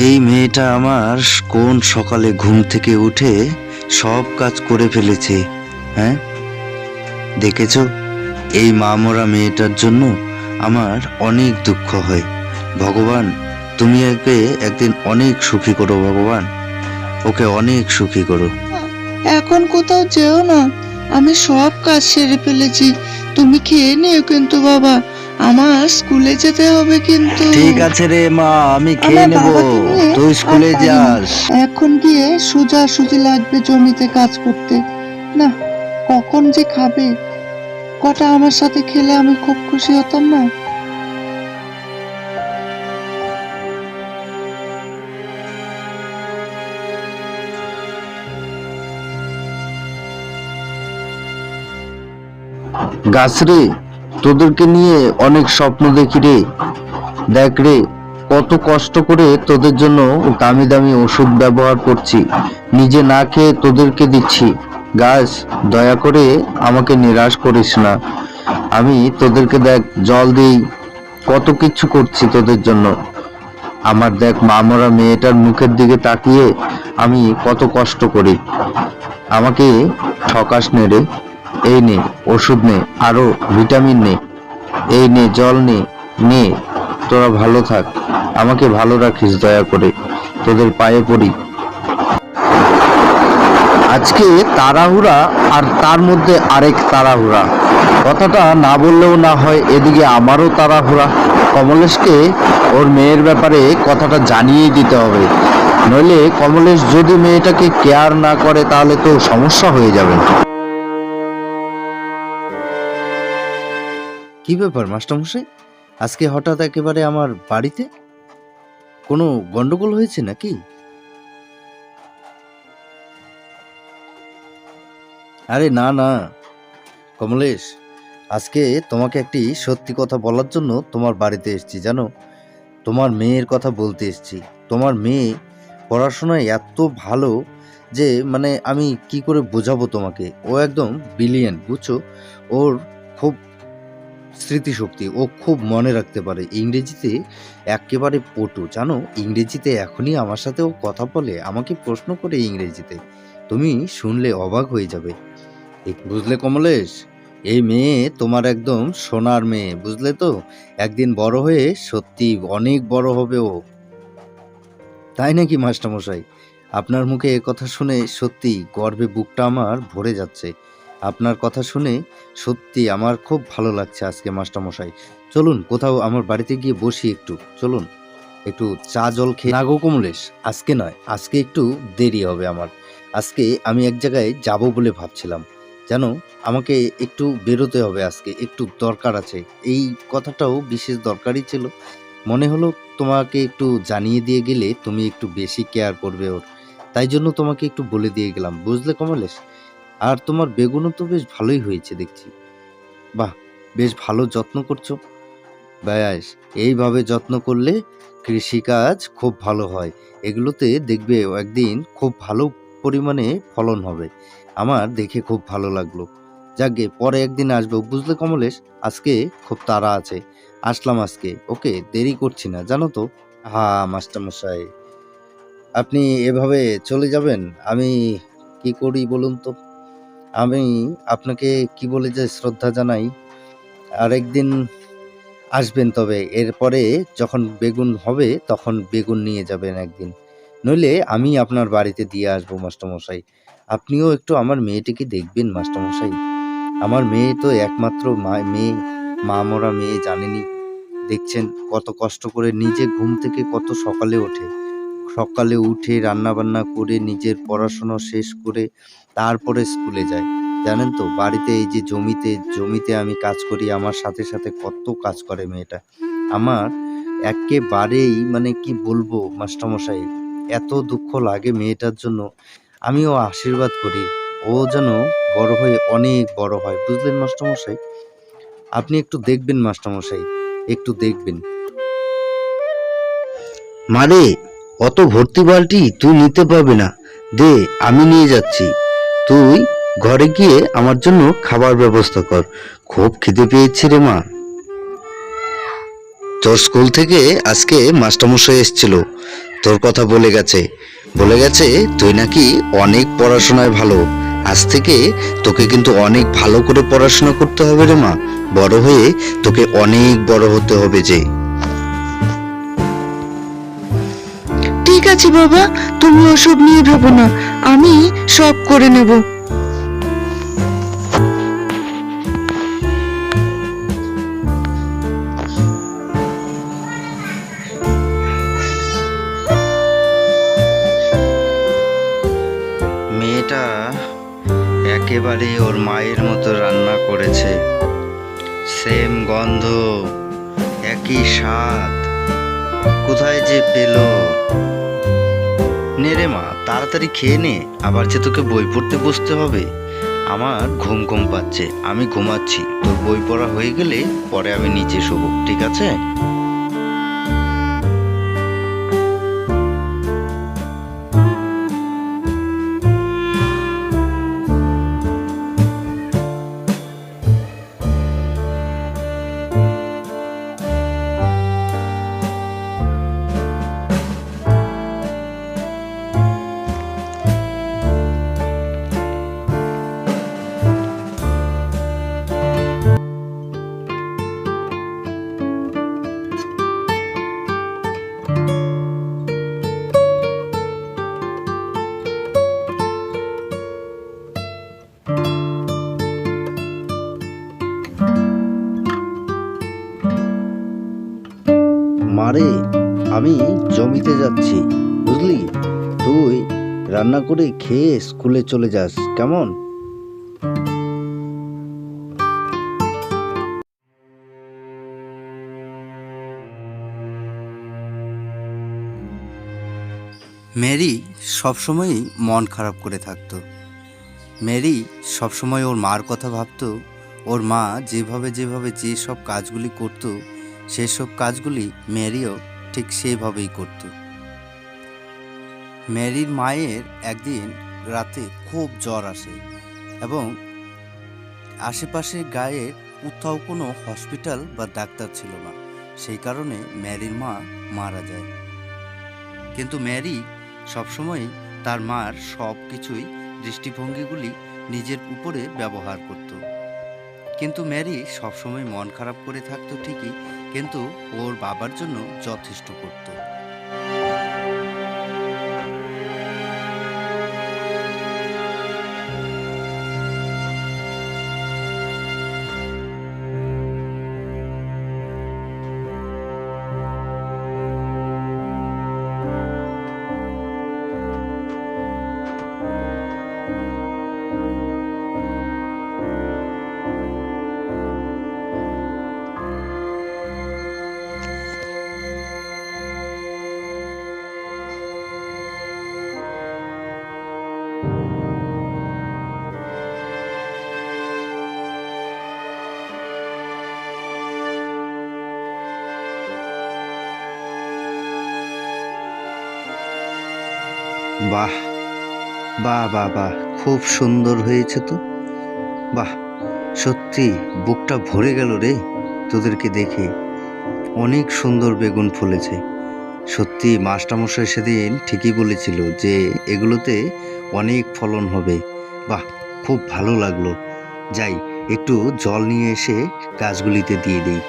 এই মেয়েটা আমার কোন সকালে ঘুম থেকে উঠে সব কাজ করে ফেলেছে। হ্যাঁ, দেখেছো? এই মামরা মেয়েটার জন্য আমার অনেক দুঃখ হয়। ভগবান, তুমি একে একদিন অনেক সুখী করো ভগবান, ওকে অনেক সুখী করো। এখন কোথাও যেও না, আমি সব কাজ সেরে ফেলেছি। তুমি খেয়ে নিও কিন্তু বাবা, আমার স্কুলে যেতে হবে কিন্তু। ঠিক আছে রে মা, আমি খেয়ে আমার নেব, বাবাকে নিয়ে তুই আর স্কুলে পারি না। যাস। এখন গিয়ে সোজাসুজি লাগবে জমিতে কাজ করতে। না, কখন যে খাবে, কটা আমার সাথে খেলে আমি খুব খুশি হতাম না। গাছ রে, তোদেরকে নিয়ে অনেক স্বপ্ন দেখি রে। দেখ রে, কত কষ্ট করে তোদের জন্য দামি দামি ওষুধ ব্যবহার করছি, নিজে না খেয়ে তোদেরকে দিচ্ছি। গাছ, দয়া করে আমাকে নিরাশ করিস না। আমি তোদেরকে দেখ জল দিই, কত কিছু করছি তোদের জন্য। আমার দেখ মামরা মেয়েটার মুখের দিকে তাকিয়ে আমি কত কষ্ট করি। আমাকে ঠকাস নে রে। এই নে ওষুধ নে, আরো ভিটামিন নে, এই নে জল নে, নে, তোরা ভালো থাক, আমাকে ভালো রাখিস দয়া করে, তোদের পায়ে পড়ি। আজকে তাড়াহুড়া, আর তার মধ্যে আরেক তাড়াহুড়া। কথাটা না বললেও না হয়, এদিকে আমারও তাড়াহুড়া। কমলেশকে ওর মেয়ের ব্যাপারে কথাটা জানিয়ে দিতে হবে, নইলে কমলেশ যদি মেয়েটাকে কেয়ার না করে তাহলে তো সমস্যা হয়ে যাবে। কি ব্যাপার মাস্টারমশাই, আজকে হঠাৎ একেবারে আমার বাড়িতে? কোনো গন্ডগোল হয়েছে নাকি? আরে না না কমলেশ, আজকে তোমাকে একটি সত্যি কথা বলার জন্য তোমার বাড়িতে এসেছি। জানো, তোমার মেয়ের কথা বলতে এসেছি। তোমার মেয়ে পড়াশোনায় এত ভালো যে মানে আমি কি করে বোঝাবো তোমাকে। ও একদম ব্রিলিয়েন্ট, বুঝছো? ওর খুব স্মৃতিশক্তি, ও খুব মনে রাখতে পারে। ইংরেজিতে একেবারে পটু, জানো, ইংরেজিতে এখনই আমার সাথে ও কথা বলে, আমাকে প্রশ্ন করে ইংরেজিতে, তুমি শুনলে অবাক হয়ে যাবে। বুঝলে কমলেশ, এই মেয়ে তোমার একদম সোনার মেয়ে, বুঝলে তো? একদিন বড় হয়ে সত্যি অনেক বড় হবে ও। তাই নাকি মাস্টারমশাই? আপনার মুখে এ কথা শুনে সত্যি গর্বে বুকটা আমার ভরে যাচ্ছে। আপনার কথা শুনে সত্যি আমার খুব ভালো লাগছে আজকে মাস্টারমশাই। চলুন কোথাও আমার বাড়িতে গিয়ে বসি একটু, চলুন একটু চা জল খেয়ে। না গো কমলেশ, আজকে নয়, আজকে একটু দেরি হবে আমার। আজকে আমি এক জায়গায় যাব বলে ভাবছিলাম, জানো, আমাকে একটু বেরোতে হবে আজকে, একটু দরকার আছে। এই কথাটাও বিশেষ দরকারই ছিল। মনে হলো তোমাকে একটু জানিয়ে দিয়ে গেলে তুমি একটু বেশি কেয়ার করবে ওর, তাই জন্য তোমাকে একটু বলে দিয়ে গেলাম, বুঝলে কমলেশ? আর তোমার বেগুনও তো বেশ ভালোই হয়েছে দেখছি। বাহ, বেশ ভালো যত্ন করছো। ব্যাস, এইভাবে যত্ন করলে কৃষিকাজ খুব ভালো হয়। এগুলোতে দেখবে একদিন খুব ভালো পরিমাণে ফলন হবে। আমার দেখে খুব ভালো লাগলো। যাকগে, পরে একদিন আসবো, বুঝলে কমলেশ? আজকে খুব তাড়া আছে, আসলাম আজকে। ওকে, দেরি করছি না, জানো তো। হ্যাঁ মাস্টারমশাই, আপনি এভাবে চলে যাবেন, আমি কি করি বলুন তো? আমি আপনাকে কি বলে যে শ্রদ্ধা জানাই। আরেকদিন আসবেন, তবে এরপরে যখন বেগুন হবে তখন বেগুন নিয়ে যাবেন একদিন, নইলে আমি আপনার বাড়িতে দিয়ে আসবো মাস্টারমশাই। আপনিও একটু আমার মেয়েটিকে দেখবেন মাস্টারমশাই। আমার মেয়ে তো একমাত্র মেয়ে, মা মরা মেয়ে, জানেনই। দেখছেন কত কষ্ট করে নিজে ঘুম থেকে কত সকালে ওঠে, সকালে উঠে রান্না বান্না করে নিজের পড়াশোনা শেষ করে তারপরে স্কুলে যায়। জানেন তো, বাড়িতে এই যে জমিতে জমিতে আমি কাজ করি, আমার সাথে সাথে কত কাজ করে মেয়েটা আমার। একেবারেই মানে কি বলবো মাস্টারমশাই, এত দুঃখ লাগে মেয়েটার জন্য। আমিও আশীর্বাদ করি ও যেন বড় হয়ে অনেক বড় হয়, বুঝলেন মাস্টারমশাই? আপনি একটু দেখবেন মাস্টারমশাই, একটু দেখবেন। মারে, অত ভর্তি বালতি তুই নিতে পারবি না, দে, আমি নিয়ে যাচ্ছি। তুই ঘরে গিয়ে আমার জন্য খাবার ব্যবস্থা কর, খুব খিদে পেয়েছে রে মা। তোর স্কুল থেকে আজকে মাস্টারমশাই এসেছিল, তোর কথা বলে গেছে তুই নাকি অনেক পড়াশোনায় ভালো। আজ থেকে তোকে কিন্তু অনেক ভালো করে পড়াশোনা করতে হবে রে মা। বড় হয়ে তোকে অনেক বড় হতে হবে যে। ঠিক আছে বাবা, তুমি ওসব নিয়ে ভেবো না, আমি সব করে নেব। মেয়েটা একেবারে ওর মায়ের মতো রান্না করেছে, সেম গন্ধ, একই স্বাদ, কোথায় যে পেল। নে রে মা, তাড়াতাড়ি খেয়ে নে, আবার যে তোকে বই পড়তে বসতে হবে। আমার ঘুম ঘুম পাচ্ছে, আমি ঘুমাচ্ছি। তোর বই পড়া হয়ে গেলে পরে আমি নিচে শোবো, ঠিক আছে? মারে, আমি জমিতে যাচ্ছি, বুঝলি? তুই রান্না করে খেয়ে স্কুলে চলে যাস, কেমন? মেরি সবসময়ই মন খারাপ করে থাকতো। মেরি সবসময় ওর মার কথা ভাবতো। ওর মা যেভাবে যেভাবে যেসব কাজগুলি করতো, সেসব কাজগুলি মেরিও ঠিক সেইভাবেই করত। মেরির মায়ের একদিন রাতে খুব জ্বর আসে এবং আশেপাশে গায়ের কোথাও কোনো হসপিটাল বা ডাক্তার ছিল না। সেই কারণে মেরির মা মারা যায়। কিন্তু মেরি সবসময় তার মার সব কিছুই দৃষ্টিভঙ্গিগুলি নিজের উপরে ব্যবহার করত। কিন্তু মেরি সবসময় মন খারাপ করে থাকতো ঠিকই, কিন্তু ওর বাবার জন্য যথেষ্ট করত। বাহ বাহ বাহ বাহ, খুব সুন্দর হয়েছে তো। বাহ, সত্যি বুকটা ভরে গেল রে তোদেরকে দেখে। অনেক সুন্দর বেগুন ফলেছে। সত্যি মাস্টারমশাই সেদিন ঠিকই বলেছিল যে এগুলোতে অনেক ফলন হবে। বাহ, খুব ভালো লাগলো। যাই, একটু জল নিয়ে এসে গাছগুলিতে দিয়ে দিই।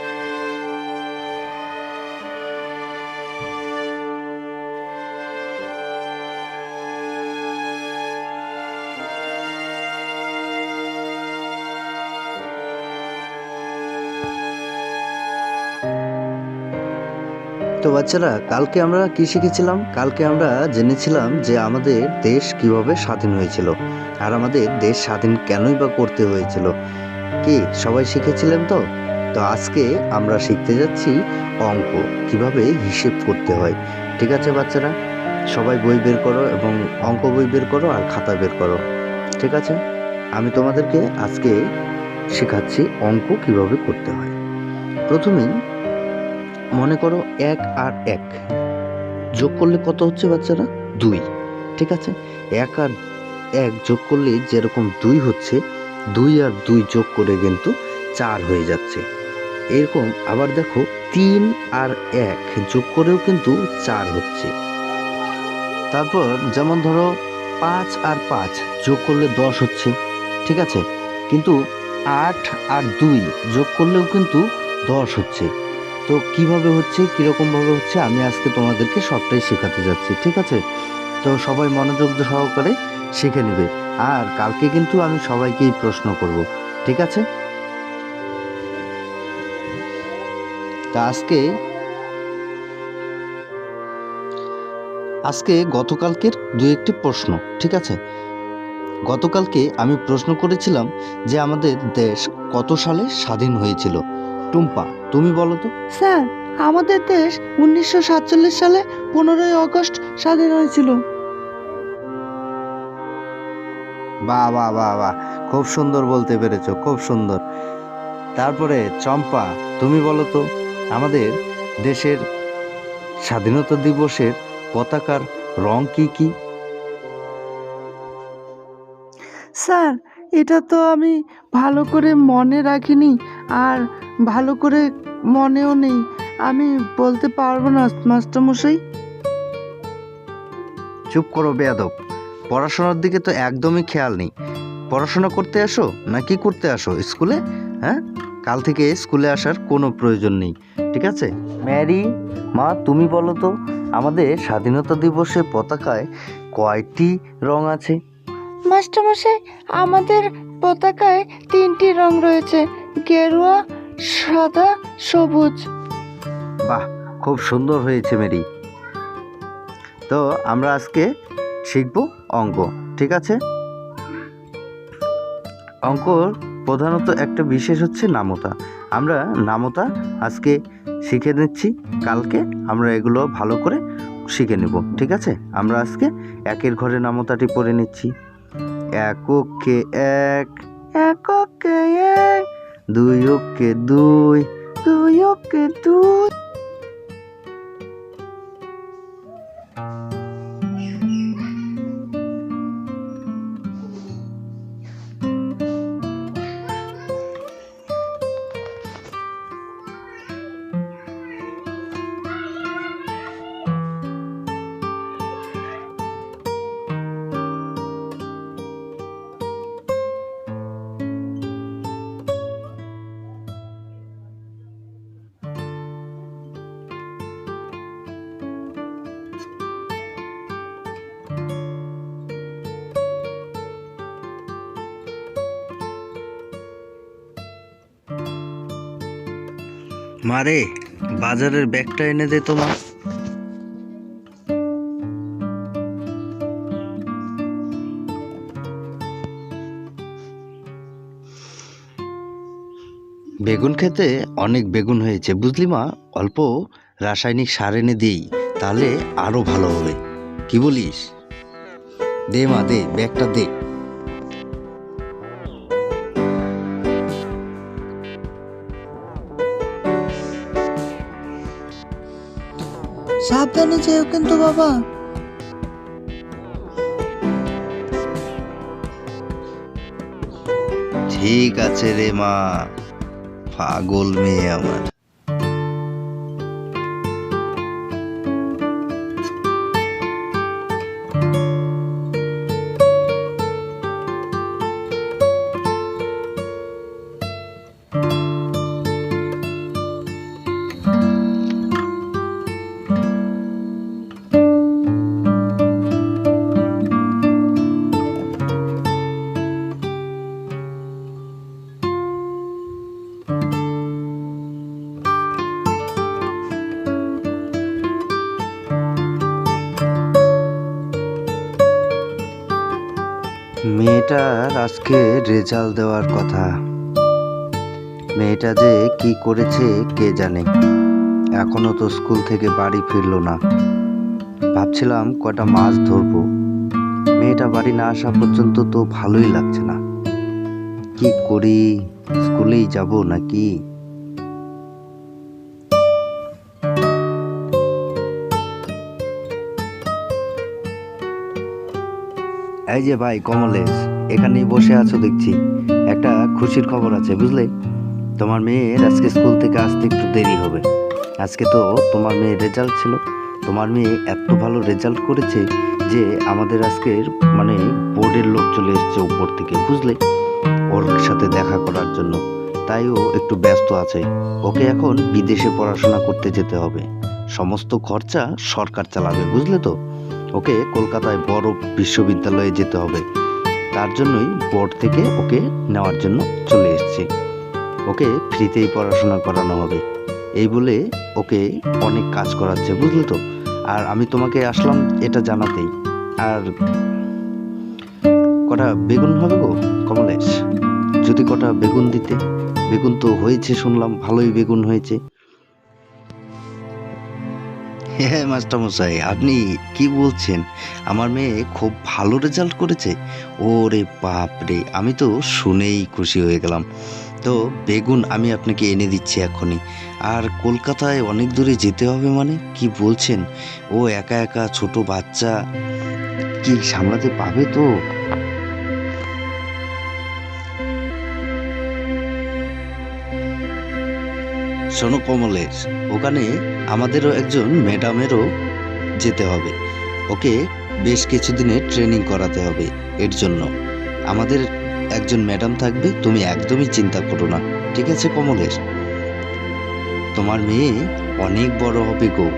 তো বাচ্চারা, কালকে আমরা কি শিখেছিলাম? কালকে আমরা জেনেছিলাম যে আমাদের দেশ কিভাবে স্বাধীন হয়েছিল, আর আমাদের দেশ স্বাধীন কেনই বা করতে হয়েছিল। কি সবাই শিখেছিলেন তো? তো আজকে আমরা শিখতে যাচ্ছি অঙ্ক, কিভাবে হিসেব করতে হয়। ঠিক আছে বাচ্চারা, সবাই বই বের করো এবং অঙ্ক বই বের করো আর খাতা বের করো। ঠিক আছে, আমি তোমাদেরকে আজকে শেখাচ্ছি অঙ্ক কিভাবে করতে হয়। প্রথমেই মনে করো 1 আর 1 যোগ করলে কত হচ্ছে বাচ্চারা? 2। ঠিক আছে, 1 আর 1 যোগ করলে যেরকম 2 হচ্ছে, 2 আর 2 যোগ করে কিন্তু 4 হয়ে যাচ্ছে। এরকম আবার দেখো 3 আর 1 যোগ করেও কিন্তু 4 হচ্ছে। তারপর যেমন ধরো 5 আর 5 যোগ করলে 10 হচ্ছে, ঠিক আছে, কিন্তু 8 আর 2 যোগ করলেও কিন্তু 10 হচ্ছে। তো কিভাবে হচ্ছে, কীরকমভাবে হচ্ছে, আমি আজকে তোমাদেরকে সবটাই শেখাতে যাচ্ছি, ঠিক আছে। তো সবাই মনোযোগ সহকারে শিখে নেবে। আর কালকে কিন্তু আমি সবাইকেই প্রশ্ন করব, ঠিক আছে। তা আজকে গতকালকের দু একটি প্রশ্ন, ঠিক আছে। গতকালকে আমি প্রশ্ন করেছিলাম যে আমাদের দেশ কত সালে স্বাধীন হয়েছিল। টুম্পা, তুমি বলো তো। স্যার, আমাদের দেশ 1947 সালে 15ই আগস্ট স্বাধীন হয়েছিল। বাহ বাহ বাহ বাহ, খুব সুন্দর বলতে পেরেছো, খুব সুন্দর। তারপরে চম্পা, তুমি বলো তো আমাদের দেশের স্বাধীনতা দিবসের পতাকার রং কি কি? স্যার, এটা তো আমি ভালো করে মনে রাখিনি, আর ভালো করে মনেও নেই, আমি বলতে পারবো না মাস্টারমশাই। চুপ করো বেয়াদব, পড়াশোনার দিকে তো একদমই খেয়াল নেই। পড়াশোনা করতে আসো না কি করতে আসো স্কুলে? হ্যাঁ, কাল থেকে স্কুলে আসার কোনো প্রয়োজন নেই, ঠিক আছে। ম্যারি, মা তুমি বলো তো আমাদের স্বাধীনতা দিবসে পতাকায় কয়টি রং আছে? মাস্টারমশাই, আমাদের পতাকায় 3টি রং রয়েছে, গেরুয়া, সাদা, সবুজ। বাহ, খুব সুন্দর হয়েছে মেরি। তো আমরা আজকে শিখব অঙ্ক, ঠিক আছে। অঙ্কর প্রধানত একটা বিশেষ হচ্ছে নামতা। আমরা নামতা আজকে শিখে নিচ্ছি, কালকে আমরা এগুলো ভালো করে শিখে নেব, ঠিক আছে। আমরা আজকে একের ঘরে নামতাটি পড়ে নিচ্ছি। এককে এক, এককে এক, দুইকে দুই, দুইকে দুই। মারে, বাজারের ব্যাগটা এনে দে তো মা। বেগুন খেতে অনেক বেগুন হয়েছে বুঝলি মা, অল্প রাসায়নিক সার এনে দিই, তাহলে আরো ভালো হবে, কি বলিস? দে মা, দে ব্যাগটা দে। সাবধানে যেও কিন্তু বাবা। ঠিক আছে রে মা, পাগল মেয়ে আমার। মেয়েটার আজকে রেজাল্ট দেওয়ার কথা, মেয়েটা যে কি করেছে কে জানে, এখনো তো স্কুল থেকে বাড়ি ফিরলো না। ভাবছিলাম কটা মাছ ধরবো, মেয়েটা বাড়ি না আসা পর্যন্ত তো ভালোই লাগছে না। কি করি, স্কুলেই যাব নাকি? এই যে ভাই কমলেশ, এখানেই বসে আছো দেখছি, একটা খুশির খবর আছে বুঝলে। তোমার মেয়ের আজকে স্কুল থেকে আসতে একটু দেরি হবে। আজকে তো তোমার মেয়ের রেজাল্ট ছিল, তোমার মেয়ে এত ভালো রেজাল্ট করেছে যে আমাদের আজকের মানে বোর্ডের লোক চলে এসেছে উপর থেকে, বুঝলে, ওর সাথে দেখা করার জন্য। তাই ও একটু ব্যস্ত আছে। ওকে এখন বিদেশে পড়াশোনা করতে যেতে হবে, সমস্ত খরচা সরকার চালাবে, বুঝলে তো। ওকে কলকাতায় বড় বিশ্ববিদ্যালয়ে যেতে হবে, তার জন্যই বোর্ড থেকে ওকে নেওয়ার জন্য চলে এসেছে। ওকে ফ্রিতেই পড়াশোনা করানো হবে এই বলে ওকে অনেক কাজ করাচ্ছে, বুঝলে তো। আর আমি তোমাকে আসলাম এটা জানাতেই। আর কটা বেগুন হবে গো কমলেশ, যদি কটা বেগুন দিতে। বেগুন তো হয়েছে, শুনলাম ভালোই বেগুন হয়েছে। হ্যাঁ মাস্টারমশাই, আপনি কি বলছেন? আমার মেয়ে খুব ভালো রেজাল্ট করেছে? ওরে বাপ রে, আমি তো শুনেই খুশি হয়ে গেলাম। তো বেগুন আমি আপনাকে এনে দিচ্ছি এখনই। আর কলকাতায় অনেক দূরে যেতে হবে মানে কি বলছেন? ও একা একা ছোট বাচ্চা, কি সামলাতে পাবে তো? শোনো কমলেশ, ওখানে আমাদেরও একজন ম্যাডামেরও যেতে হবে। ওকে বেশ কিছুদিনের ট্রেনিং করাতে হবে। এর জন্য আমাদের একজন ম্যাডাম থাকবে, তুমি একদমই চিন্তা করো না, ঠিক আছে কমলেশ? তোমার মেয়ে অনেক বড় হবে গো।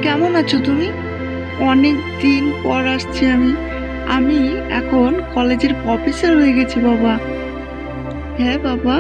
কেমন আছো তুমি? অনেক দিন পর আসছি আমি। আমি এখন কলেজের প্রফেসর হয়ে গেছি বাবা। হ্যাঁ বাবা,